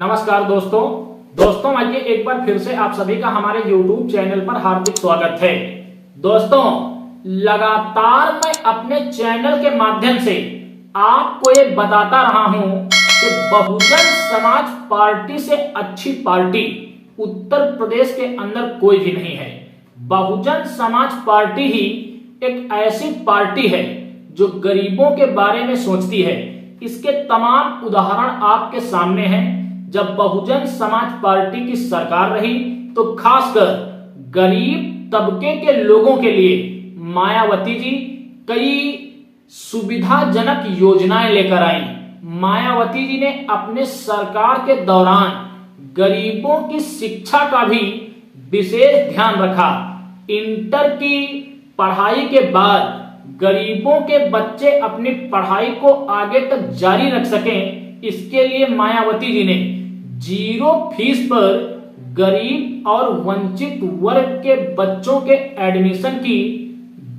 नमस्कार दोस्तों आइए एक बार फिर से आप सभी का हमारे YouTube चैनल पर हार्दिक स्वागत है। दोस्तों लगातार मैं अपने चैनल के माध्यम से आपको ये बताता रहा हूं कि बहुजन समाज पार्टी से अच्छी पार्टी उत्तर प्रदेश के अंदर कोई भी नहीं है। बहुजन समाज पार्टी ही एक ऐसी पार्टी है जो गरीबों के बारे में सोचती है। इसके तमाम उदाहरण आपके सामने हैं। जब बहुजन समाज पार्टी की सरकार रही तो खासकर गरीब तबके के लोगों के लिए मायावती जी कई सुविधाजनक योजनाएं लेकर आई। मायावती जी ने अपने सरकार के दौरान गरीबों की शिक्षा का भी विशेष ध्यान रखा। इंटर की पढ़ाई के बाद गरीबों के बच्चे अपनी पढ़ाई को आगे तक जारी रख सकें, इसके लिए मायावती जी ने 0 फीस पर गरीब और वंचित वर्ग के बच्चों के एडमिशन की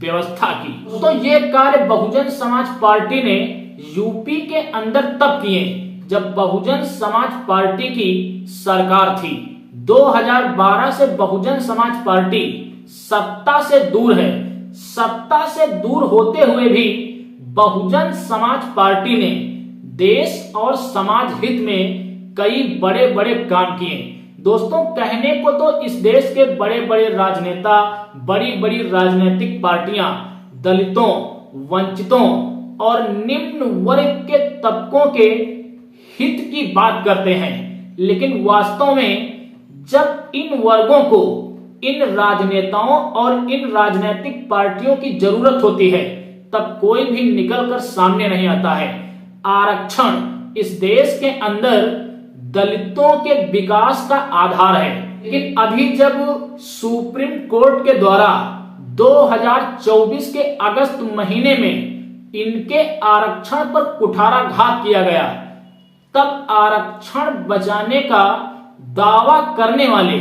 व्यवस्था की। तो ये कार्य बहुजन समाज पार्टी ने यूपी के अंदर तब किए जब बहुजन समाज पार्टी की सरकार थी। 2012 से बहुजन समाज पार्टी सत्ता से दूर है। सत्ता से दूर होते हुए भी बहुजन समाज पार्टी ने देश और समाज हित में कई बड़े बड़े काम किए। दोस्तों कहने को तो इस देश के बड़े बड़े राजनेता, बड़ी बड़ी राजनीतिक पार्टियां दलितों, वंचितों और निम्न वर्ग के तबकों के हित की बात करते हैं, लेकिन वास्तव में जब इन वर्गों को इन राजनेताओं और इन राजनीतिक पार्टियों की जरूरत होती है तब कोई भी निकलकर सामने नहीं आता है। आरक्षण इस देश के अंदर दलितों के विकास का आधार है, लेकिन अभी जब सुप्रीम कोर्ट के द्वारा 2024 के अगस्त महीने में इनके आरक्षण पर कुठाराघात किया गया, तब आरक्षण बचाने का दावा करने वाले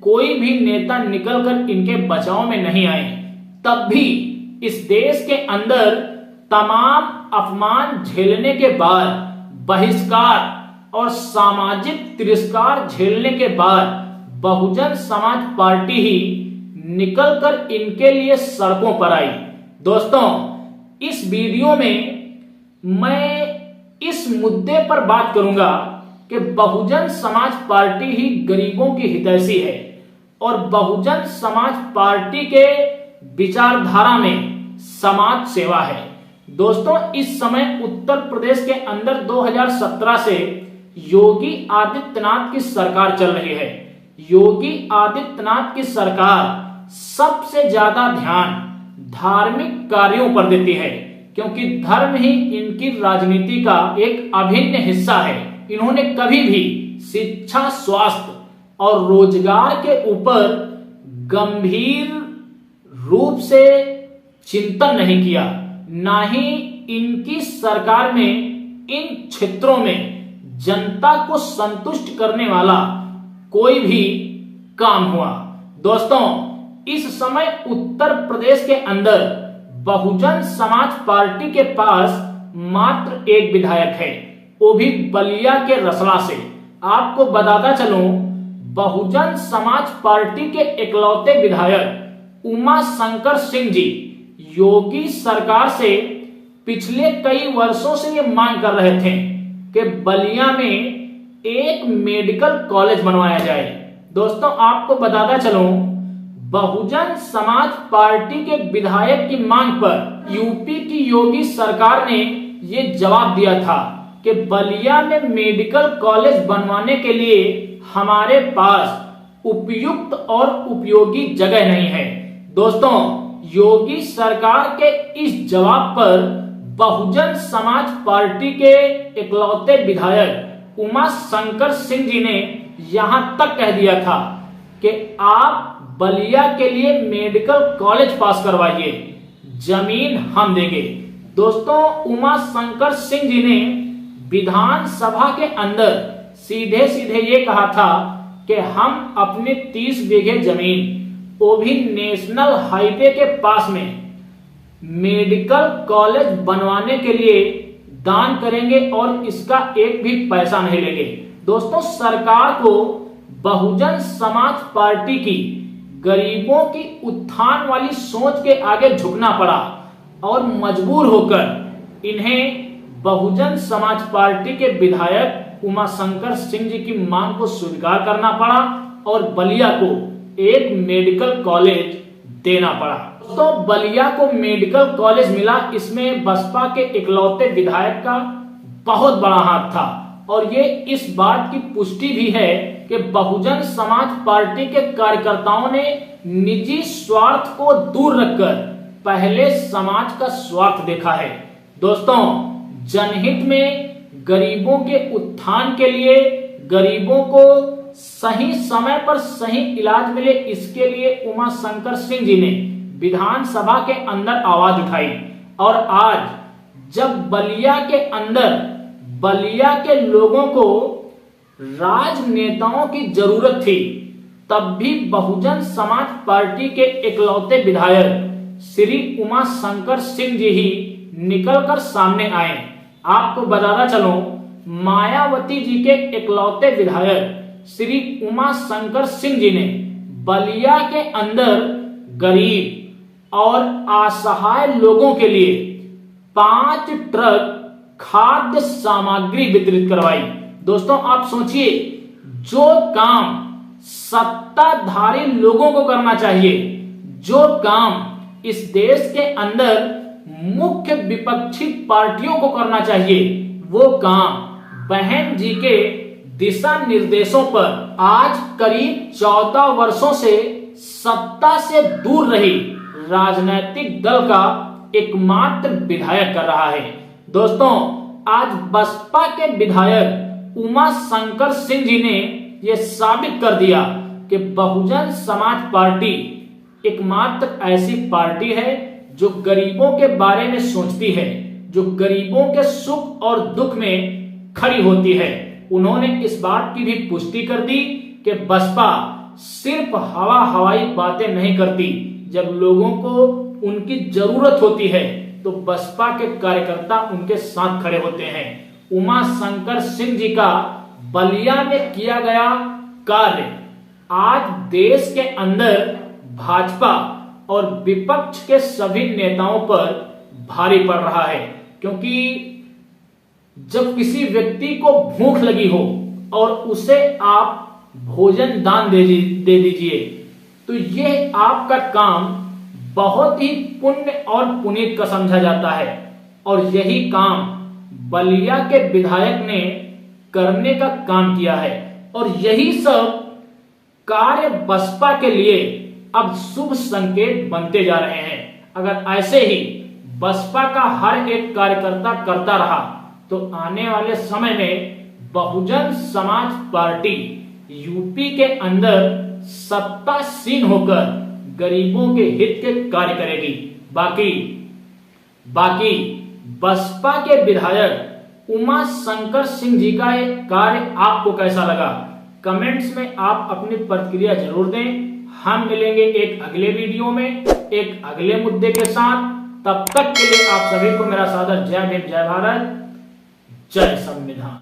कोई भी नेता निकलकर इनके बचाव में नहीं आए। तब भी इस देश के अंदर तमाम अपमान झेलने के बाद, बहिष्कार और सामाजिक तिरस्कार झेलने के बाद बहुजन समाज पार्टी ही निकलकर इनके लिए सड़कों पर आई। दोस्तों इस वीडियो में मैं इस मुद्दे पर बात करूंगा कि बहुजन समाज पार्टी ही गरीबों की हितैषी है और बहुजन समाज पार्टी के विचारधारा में समाज सेवा है। दोस्तों इस समय उत्तर प्रदेश के अंदर 2017 से योगी आदित्यनाथ की सरकार चल रही है। योगी आदित्यनाथ की सरकार सबसे ज्यादा ध्यान धार्मिक कार्यों पर देती है, क्योंकि धर्म ही इनकी राजनीति का एक अभिन्न हिस्सा है। इन्होंने कभी भी शिक्षा, स्वास्थ्य और रोजगार के ऊपर गंभीर रूप से चिंतन नहीं किया। ना ही इनकी सरकार में इन क्षेत्रों में जनता को संतुष्ट करने वाला कोई भी काम हुआ। दोस्तों इस समय उत्तर प्रदेश के अंदर बहुजन समाज पार्टी के पास मात्र एक विधायक है, वो भी बलिया के रसला से। आपको बताता चलूं, बहुजन समाज पार्टी के इकलौते विधायक उमा शंकर सिंह जी योगी सरकार से पिछले कई वर्षों से ये मांग कर रहे थे कि बलिया में एक मेडिकल कॉलेज बनवाया जाए। दोस्तों आपको बताता चलूं, बहुजन समाज पार्टी के विधायक की मांग पर यूपी की योगी सरकार ने ये जवाब दिया था कि बलिया में मेडिकल कॉलेज बनवाने के लिए हमारे पास उपयुक्त और उपयोगी जगह नहीं है। दोस्तों योगी सरकार के इस जवाब पर बहुजन समाज पार्टी के इकलौते विधायक उमा शंकर सिंह जी ने यहां तक कह दिया था कि आप बलिया के लिए मेडिकल कॉलेज पास करवाइए, जमीन हम देंगे। दोस्तों उमा शंकर सिंह जी ने विधानसभा के अंदर सीधे सीधे ये कहा था कि हम अपने 30 बीघे जमीन, वो भी नेशनल हाईवे के पास में, मेडिकल कॉलेज बनवाने के लिए दान करेंगे और इसका एक भी पैसा नहीं लेंगे। दोस्तों, सरकार को बहुजन समाज पार्टी की गरीबों की उत्थान वाली सोच के आगे झुकना पड़ा और मजबूर होकर इन्हें बहुजन समाज पार्टी के विधायक उमाशंकर सिंह जी की मांग को स्वीकार करना पड़ा और बलिया को एक मेडिकल कॉलेज देना पड़ा। तो बलिया को मेडिकल कॉलेज मिला, इसमें बसपा के इकलौते विधायक का बहुत बड़ा हाथ था और ये इस बात की पुष्टि भी है कि बहुजन समाज पार्टी के कार्यकर्ताओं ने निजी स्वार्थ को दूर रखकर पहले समाज का स्वार्थ देखा है। दोस्तों, जनहित में गरीबों के उत्थान के लिए, गरीबों को सही समय पर सही इलाज मिले, इसके लिए उमाशंकर सिंह जी ने विधानसभा के अंदर आवाज उठाई और आज जब बलिया के अंदर बलिया के लोगों को राजनेताओं की जरूरत थी, तब भी बहुजन समाज पार्टी के इकलौते विधायक श्री उमाशंकर सिंह जी ही निकलकर सामने आए। आपको बताता चलो, मायावती जी के इकलौते विधायक श्री उमाशंकर सिंह जी ने बलिया के अंदर गरीब और असहाय लोगों के लिए 5 ट्रक खाद्य सामग्री वितरित करवाई। दोस्तों, आप सोचिए, जो काम सत्ताधारी लोगों को करना चाहिए, जो काम इस देश के अंदर मुख्य विपक्षी पार्टियों को करना चाहिए, वो काम बहन जी के दिशा निर्देशों पर आज करीब 14 वर्षों से सत्ता से दूर रही राजनीतिक दल का एकमात्र विधायक कर रहा है। दोस्तों, आज बसपा के विधायक उमाशंकर सिंह जी ने यह साबित कर दिया कि बहुजन समाज पार्टी एकमात्र ऐसी पार्टी है जो गरीबों के बारे में सोचती है, जो गरीबों के सुख और दुख में खड़ी होती है। उन्होंने इस बात की भी पुष्टि कर दी कि बसपा सिर्फ हवाई बातें नहीं करती, जब लोगों को उनकी जरूरत होती है तो बसपा के कार्यकर्ता उनके साथ खड़े होते हैं। उमाशंकर सिंह जी का बलिया में किया गया कार्य आज देश के अंदर भाजपा और विपक्ष के सभी नेताओं पर भारी पड़ रहा है, क्योंकि जब किसी व्यक्ति को भूख लगी हो और उसे आप भोजन दान दे दीजिए, तो यह आपका काम बहुत ही पुण्य और पुनीत का समझा जाता है। और यही काम बलिया के विधायक ने करने का काम किया है और यही सब कार्य बसपा के लिए अब शुभ संकेत बनते जा रहे हैं। अगर ऐसे ही बसपा का हर एक कार्यकर्ता करता रहा तो आने वाले समय में बहुजन समाज पार्टी यूपी के अंदर सत्तासीन होकर गरीबों के हित के कार्य करेगी। बाकी बसपा के विधायक उमाशंकर सिंह जी का ये कार्य आपको कैसा लगा? कमेंट्स में आप अपनी प्रतिक्रिया जरूर दें। हम मिलेंगे एक अगले वीडियो में एक अगले मुद्दे के साथ। तब तक के लिए आप सभी को मेरा सादर जय भीम, जय भारत, जय संविधान।